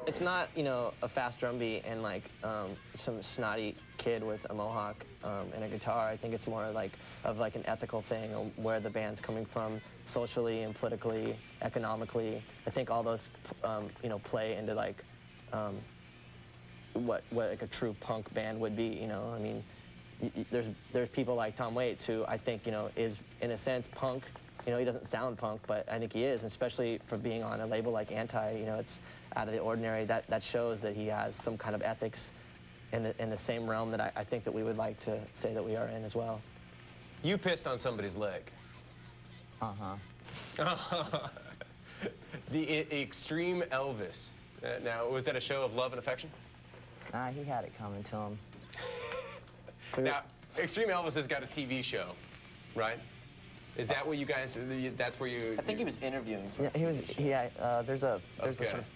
It's not, you know, a fast drum beat and like some snotty kid with a mohawk and a guitar. I think it's more like of like an ethical thing, where the band's coming from socially and politically, economically. I think all those, you know, play into like what like a true punk band would be. You know, I mean, there's people like Tom Waits who I think, you know, is in a sense punk. You know, he doesn't sound punk, but I think he is, especially for being on a label like Anti. You know, it's out of the ordinary. That shows that he has some kind of ethics in the same realm that I think that we would like to say that we are in as well. You pissed on somebody's leg. Uh-huh. The Extreme Elvis. Now, was that a show of love and affection? Nah, he had it coming to him. Now, Extreme Elvis has got a TV show, right? Is that where you guys, that's where you... I think he was interviewing. Yeah, there's a sort of,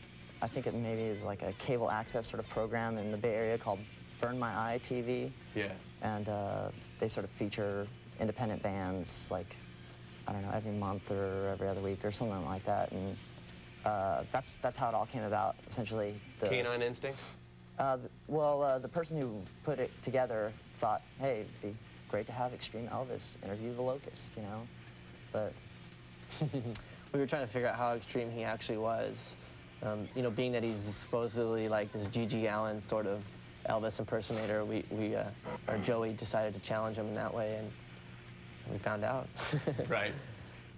I think it maybe is like a cable access sort of program in the Bay Area called Burn My Eye TV. Yeah. And they sort of feature independent bands, like, I don't know, every month or every other week or something like that. And that's how it all came about, essentially. Canine Instinct? The person who put it together thought, hey, it'd be great to have Extreme Elvis interview the Locust, you know? But we were trying to figure out how extreme he actually was. You know, being that he's supposedly like this G.G. Allen sort of Elvis impersonator, or Joey decided to challenge him in that way, and we found out. Right.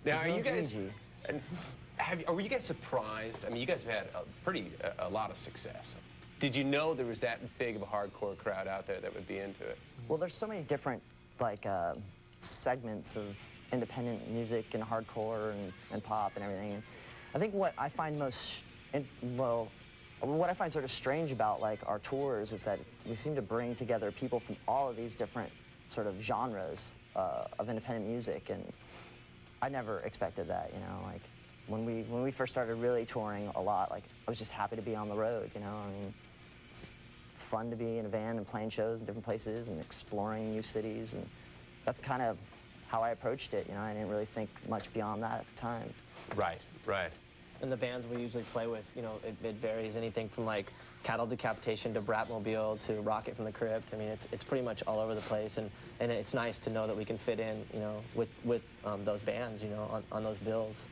Now, are no you guys... Gigi. Were you guys surprised? I mean, you guys have had a lot of success. Did you know there was that big of a hardcore crowd out there that would be into it? Well, there's so many different, like, segments of independent music and hardcore and pop and everything. I think what I find what I find sort of strange about, like, our tours is that we seem to bring together people from all of these different sort of genres of independent music, and I never expected that, you know, like, when we first started really touring a lot, like, I was just happy to be on the road, you know, I mean, it's just fun to be in a van and playing shows in different places and exploring new cities, and that's kind of how I approached it, you know, I didn't really think much beyond that at the time. Right, right. And the bands we usually play with, you know, it varies anything from like Cattle Decapitation to Bratmobile to Rocket from the Crypt. I mean, it's pretty much all over the place, and it's nice to know that we can fit in, you know, with those bands, you know, on those bills.